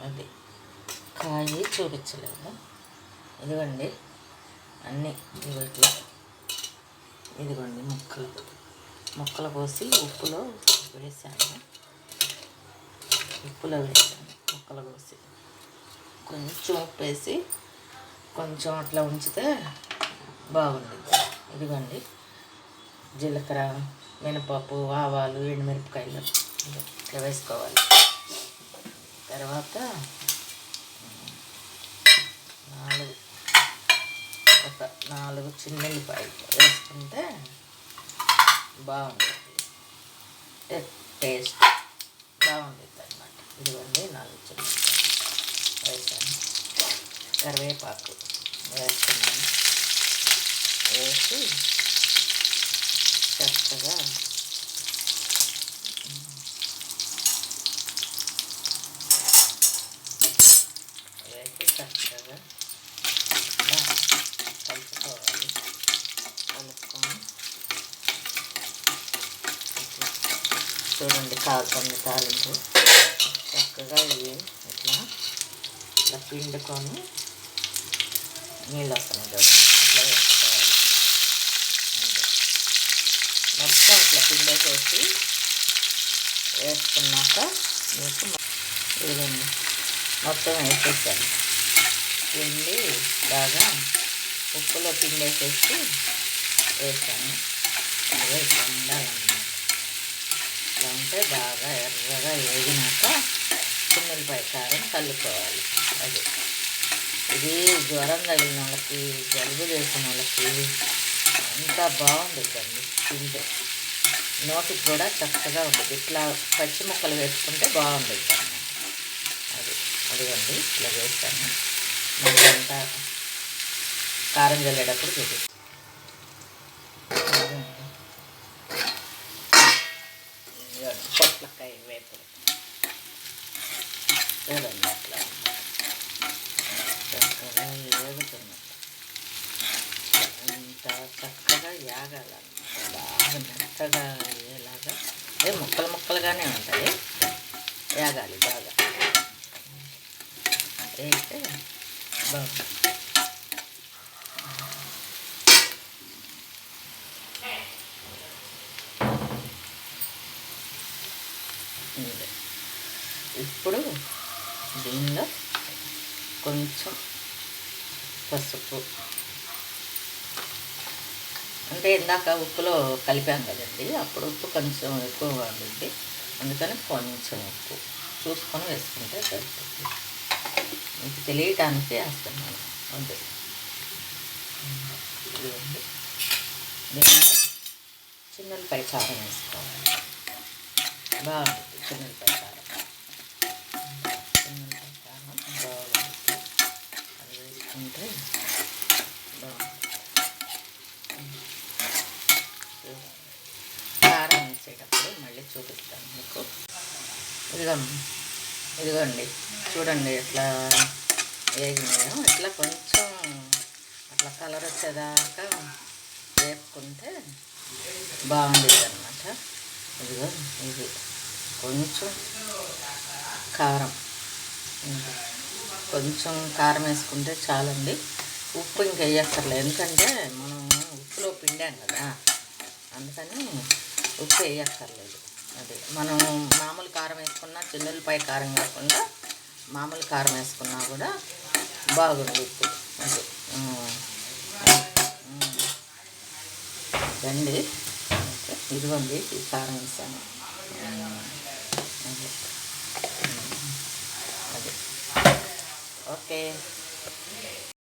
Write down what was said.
అది కాయి చూపించలేదు. ఇదిగోండి అన్నీ ఇట్లా, ఇదిగోండి ముక్కలు కోసి ఉప్పులో వేసాను. ముక్కలు కోసి కొంచెం ఉప్పు వేసి కొంచెం అట్లా ఉంచితే బాగుంటుంది. ఇదిగోండి జీలకర్ర, మినపప్పు, ఆవాలు, ఎండుమిరపకాయలు ఇట్లా వేసుకోవాలి. తర్వాత 4 చిన్నుల్లిపాయలు వేసుకుంటే బాగుంటుంది, టేస్ట్ బాగుంటుంది అన్నమాట. ఇదిగోండి 4 చిన్నుల్లిపాయలు వేసాను. కరివేపాకు వేస్తున్నాను. వేసి చక్కగా కలుపుకోవాలి. కలుపుకొని చూడండి కాలుతుంది తాలింపు. చక్కగా ఇవి ఇట్లా పిండుకొని నీళ్ళు వస్తున్నాయి చూడండి, ఇట్లా వేసుకోవాలి. మొత్తం ఇట్లా పిండేసేసి వేసుకున్నాక మీకు ఇదండి మొత్తం వేసేసాను. పిండి బాగా ఉప్పులో పిండేసేసి వేసాను. అదే ఇట్లా ఉండాలన్నమాట. ఇట్లా ఉంటే బాగా ఎర్రగా వేగినాక చిన్నులపాయ కారం కలుపుకోవాలి. అది ఇది జ్వరం తగిలిన వాళ్ళకి, జలుబు చేసిన వాళ్ళకి అంతా బాగుంటుందండి. తింటే నోటికి కూడా చక్కగా ఉంటుంది. ఇట్లా పచ్చి ముక్కలు వేసుకుంటే బాగుంటుంది అన్నమాట. అదిగోండి ఇట్లా వేస్తాను. మళ్ళీ అంతా కారం చల్లేటప్పుడు చూపిస్తాను. పొట్లకాయ వేపుడు చూడండి అట్లా చక్కగా వేగుతున్నట్టు అంత చక్కగా యాగాలన్నమాట. బాగా మెత్తగా అయ్యేలాగా, అదే ముక్కలుగానే ఉంటాయి, యాగాలి బాగా. అయితే బాగుంది. ఇప్పుడు దీనిలో కొంచెం పసుపు, అంటే ఇందాక ఉప్పులో కలిపాం కదండి, అప్పుడు ఉప్పు కొంచెం ఎక్కువగా ఉంటుంది, అందుకని కొంచెం ఉప్పు చూసుకొని వేసుకుంటే సరిపోతుంది. మీకు తెలియటానికి వేస్తున్నాను అంతే. ఇదిగోండి దీనిలో చిన్నులపాయ కారం వేసుకోవాలి. బాగుంటుంది చిన్నులపాయ కారం. బాగుంటుంది, అది వేసుకుంటే బాగుంటుంది. కారం వేసేటప్పుడు మళ్ళీ చూపిస్తాను మీకు. ఇదిగోండి చూడండి ఎట్లా వేగినాయో. ఇట్లా కొంచెం అట్లా కలర్ వచ్చేదాకా వేపుకుంటే బాగుంటుంది అన్నమాట. ఇదిగో ఇది కొంచెం కారం, కొంచెం కారం వేసుకుంటే చాలండి. ఉప్పు ఇంకా వేయక్కర్లేదు, ఎందుకంటే మనం ఉప్పులో పిండాం కదా, అందుకని ఉప్పు వేయక్కర్లేదు. అది మనం మామూలు కారం వేసుకున్నా, చిన్నులపాయ కారం కాకుండా మామూలు కారం వేసుకున్నా కూడా బాగుంది ఉప్పు. అది రండి. ఇదిగోండి ఈ కారం వేసాను. అది ఓకే.